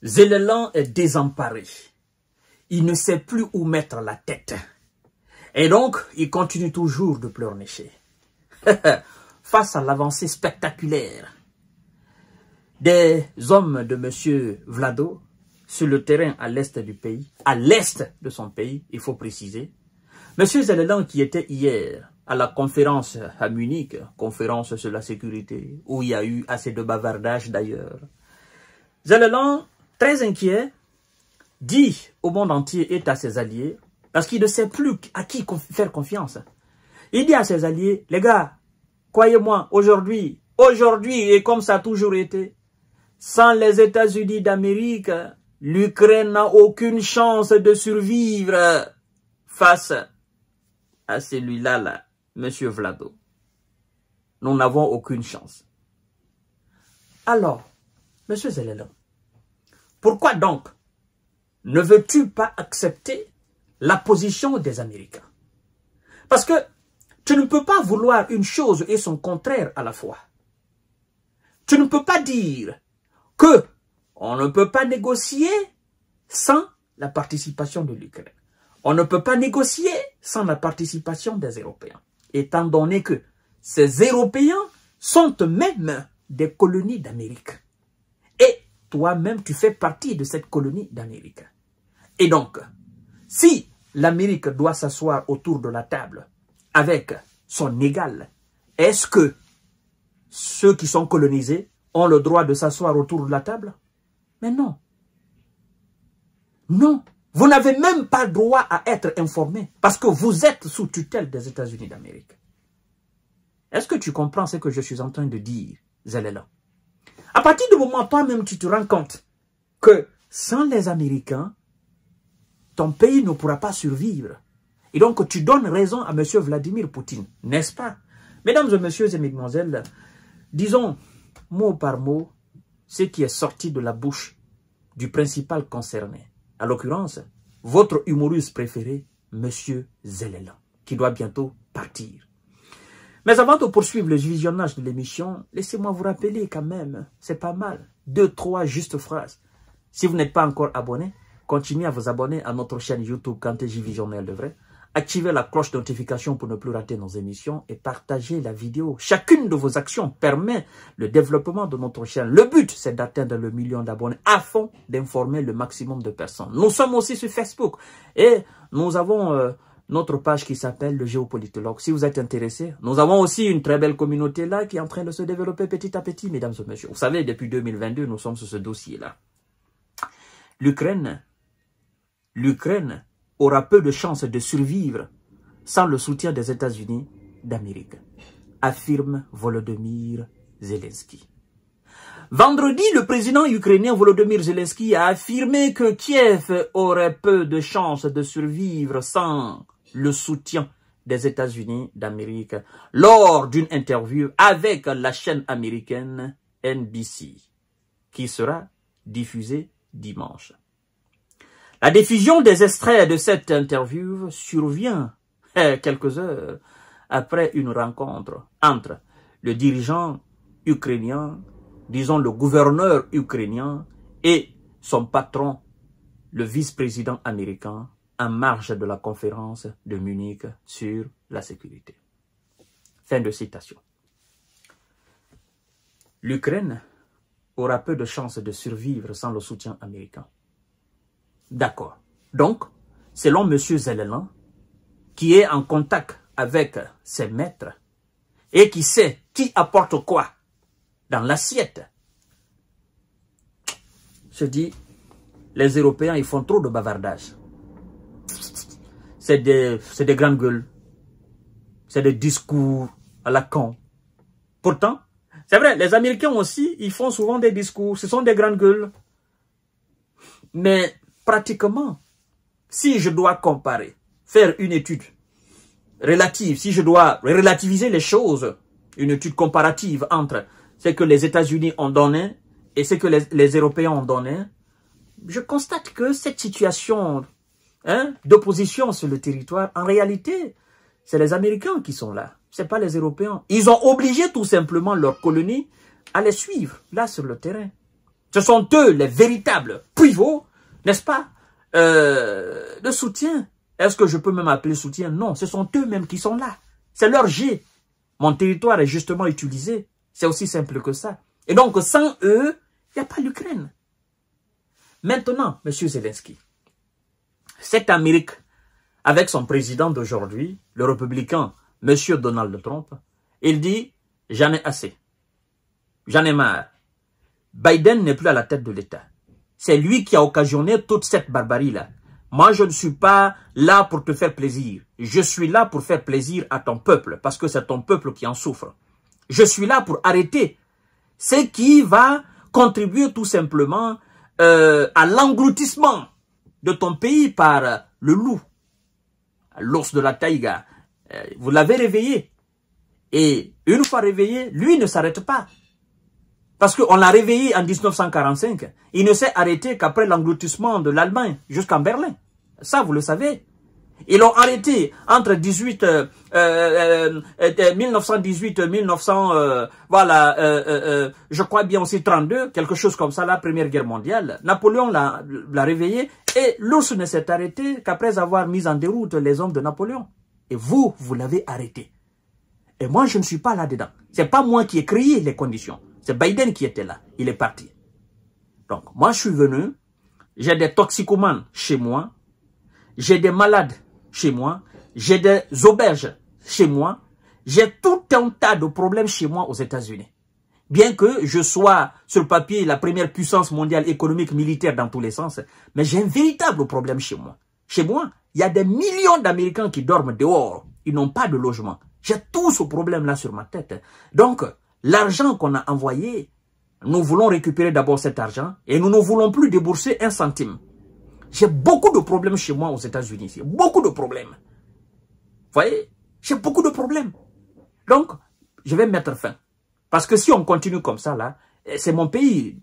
Zelensky est désemparé. Il ne sait plus où mettre la tête. Et donc, il continue toujours de pleurnicher. Face à l'avancée spectaculaire des hommes de M. Vlado sur le terrain à l'est du pays, à l'est de son pays, il faut préciser. M. Zelensky qui était hier à la conférence à Munich, conférence sur la sécurité, où il y a eu assez de bavardage d'ailleurs. Zelensky, très inquiet, dit au monde entier et à ses alliés, parce qu'il ne sait plus à qui faire confiance. Il dit à ses alliés, les gars, croyez-moi, aujourd'hui, et comme ça a toujours été, sans les États-Unis d'Amérique, l'Ukraine n'a aucune chance de survivre face à celui-là, là, M. Vlado. Nous n'avons aucune chance. Alors, M. Zelensky, pourquoi donc ne veux-tu pas accepter la position des Américains? Parce que tu ne peux pas vouloir une chose et son contraire à la fois. Tu ne peux pas dire que on ne peut pas négocier sans la participation de l'Ukraine. On ne peut pas négocier sans la participation des Européens. Étant donné que ces Européens sont eux-mêmes des colonies d'Amérique. Et toi-même, tu fais partie de cette colonie d'Amérique. Et donc, si l'Amérique doit s'asseoir autour de la table avec son égal, est-ce que ceux qui sont colonisés ont le droit de s'asseoir autour de la table? Mais non. Non. Vous n'avez même pas droit à être informé parce que vous êtes sous tutelle des États-Unis d'Amérique. Est-ce que tu comprends ce que je suis en train de dire, Zelensky? À partir du moment où toi-même tu te rends compte que sans les Américains, ton pays ne pourra pas survivre. Et donc, tu donnes raison à M. Vladimir Poutine, n'est-ce pas? Mesdames et messieurs et mesdemoiselles, disons mot par mot ce qui est sorti de la bouche du principal concerné. À l'occurrence, votre humoriste préféré, M. Zelensky, qui doit bientôt partir. Mais avant de poursuivre le visionnage de l'émission, laissez-moi vous rappeler quand même, c'est pas mal, 2, 3 justes phrases. Si vous n'êtes pas encore abonné, continuez à vous abonner à notre chaîne YouTube KanteJ Visionnel de vrai. Activez la cloche de notification pour ne plus rater nos émissions et partagez la vidéo. Chacune de vos actions permet le développement de notre chaîne. Le but, c'est d'atteindre le 1 million d'abonnés afin d'informer le maximum de personnes. Nous sommes aussi sur Facebook et nous avons notre page qui s'appelle le Géopolitologue. Si vous êtes intéressé, nous avons aussi une très belle communauté là qui est en train de se développer petit à petit, mesdames et messieurs. Vous savez, depuis 2022, nous sommes sur ce dossier-là. L'Ukraine aura peu de chances de survivre sans le soutien des États-Unis d'Amérique, affirme Volodymyr Zelensky. Vendredi, le président ukrainien Volodymyr Zelensky a affirmé que Kiev aurait peu de chances de survivre sans le soutien des États-Unis d'Amérique lors d'une interview avec la chaîne américaine NBC, qui sera diffusée dimanche. La diffusion des extraits de cette interview survient quelques heures après une rencontre entre le dirigeant ukrainien, disons le gouverneur ukrainien et son patron, le vice-président américain, en marge de la conférence de Munich sur la sécurité. Fin de citation. L'Ukraine aura peu de chances de survivre sans le soutien américain. D'accord. Donc, selon M. Zelensky, qui est en contact avec ses maîtres et qui sait qui apporte quoi dans l'assiette, se dit, les Européens, ils font trop de bavardage. C'est des grandes gueules. C'est des discours à la con. Pourtant, c'est vrai, les Américains aussi, ils font souvent des discours. Ce sont des grandes gueules. Mais pratiquement, si je dois comparer, faire une étude relative, si je dois relativiser les choses, une étude comparative entre ce que les États-Unis ont donné et ce que les Européens ont donné, je constate que cette situation d'opposition sur le territoire, en réalité, c'est les Américains qui sont là, c'est pas les Européens. Ils ont obligé tout simplement leurs colonies à les suivre, là sur le terrain. Ce sont eux les véritables pivots, n'est-ce pas, de soutien. Est-ce que je peux même appeler soutien? Non, ce sont eux-mêmes qui sont là. C'est leur G. Mon territoire est justement utilisé. C'est aussi simple que ça. Et donc, sans eux, il n'y a pas l'Ukraine. Maintenant, M. Zelensky, cette Amérique, avec son président d'aujourd'hui, le républicain, M. Donald Trump, il dit, j'en ai assez. J'en ai marre. Biden n'est plus à la tête de l'État. C'est lui qui a occasionné toute cette barbarie-là. Moi, je ne suis pas là pour te faire plaisir. Je suis là pour faire plaisir à ton peuple, parce que c'est ton peuple qui en souffre. Je suis là pour arrêter ce qui va contribuer tout simplement à l'engloutissement de ton pays par le loup, l'ours de la taïga. Vous l'avez réveillé. Et une fois réveillé, lui ne s'arrête pas. Parce qu'on l'a réveillé en 1945. Il ne s'est arrêté qu'après l'engloutissement de l'Allemagne jusqu'en Berlin. Ça, vous le savez. Ils l'ont arrêté entre 1918, 1900, je crois bien aussi 32, quelque chose comme ça, la Première Guerre mondiale. Napoléon l'a réveillé et l'ours ne s'est arrêté qu'après avoir mis en déroute les hommes de Napoléon. Et vous, vous l'avez arrêté. Et moi, je ne suis pas là-dedans. C'est pas moi qui ai créé les conditions. C'est Biden qui était là. Il est parti. Donc, moi, je suis venu. J'ai des toxicomanes chez moi. J'ai des malades chez moi. J'ai des auberges chez moi. J'ai tout un tas de problèmes chez moi aux États-Unis. Bien que je sois, sur le papier, la première puissance mondiale économique, militaire dans tous les sens, mais j'ai un véritable problème chez moi. Chez moi, il y a des millions d'Américains qui dorment dehors. Ils n'ont pas de logement. J'ai tout ce problème-là sur ma tête. Donc, l'argent qu'on a envoyé, nous voulons récupérer d'abord cet argent et nous ne voulons plus débourser un centime. J'ai beaucoup de problèmes chez moi aux États-Unis. Beaucoup de problèmes. Vous voyez? J'ai beaucoup de problèmes. Donc, je vais mettre fin. Parce que si on continue comme ça, là, c'est mon pays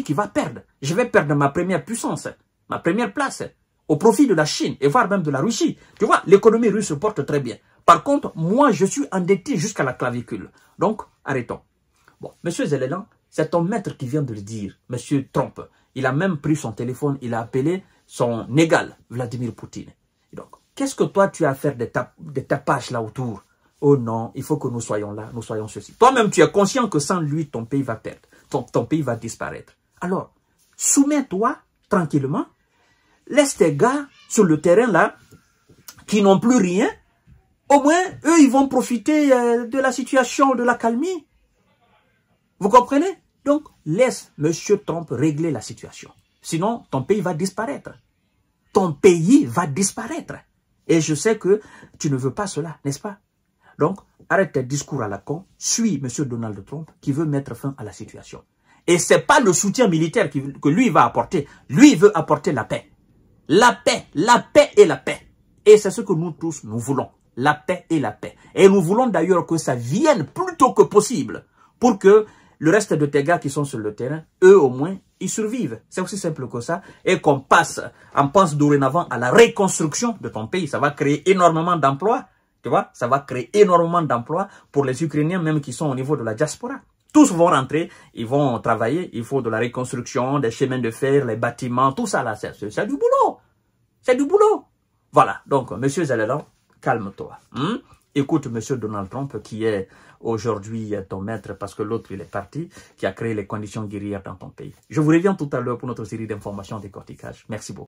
qui va perdre. Je vais perdre ma première puissance, ma première place, au profit de la Chine et voire même de la Russie. Tu vois, l'économie russe se porte très bien. Par contre, moi, je suis endetté jusqu'à la clavicule. Donc, arrêtons. Bon, M. Zelensky, c'est ton maître qui vient de le dire, M. Trump. Il a même pris son téléphone, il a appelé son égal, Vladimir Poutine. Et donc, qu'est-ce que toi, tu as à faire des tapages là autour? Oh non, il faut que nous soyons là, nous soyons ceci. Toi-même, tu es conscient que sans lui, ton pays va perdre. Ton pays va disparaître. Alors, soumets-toi tranquillement. Laisse tes gars sur le terrain là, qui n'ont plus rien. Au moins, eux, ils vont profiter de la situation, de la calmie. Vous comprenez? Donc, laisse M. Trump régler la situation. Sinon, ton pays va disparaître. Ton pays va disparaître. Et je sais que tu ne veux pas cela, n'est-ce pas? Donc, arrête tes discours à la con. Suis M. Donald Trump qui veut mettre fin à la situation. Et ce n'est pas le soutien militaire que lui va apporter. Lui, il veut apporter la paix. La paix et la paix. Et c'est ce que nous tous, nous voulons. La paix et la paix. Et nous voulons d'ailleurs que ça vienne plus tôt que possible pour que le reste de tes gars qui sont sur le terrain, eux au moins, ils survivent. C'est aussi simple que ça. Et qu'on pense dorénavant à la reconstruction de ton pays. Ça va créer énormément d'emplois. Tu vois, ça va créer énormément d'emplois pour les Ukrainiens même qui sont au niveau de la diaspora. Tous vont rentrer, ils vont travailler. Il faut de la reconstruction, des chemins de fer, les bâtiments, tout ça là. C'est du boulot. C'est du boulot. Voilà. Donc, M. Zelensky, calme-toi. Écoute M. Donald Trump qui est aujourd'hui ton maître parce que l'autre il est parti, qui a créé les conditions guerrières dans ton pays. Je vous reviens tout à l'heure pour notre série d'informations décortiquage. Merci beaucoup.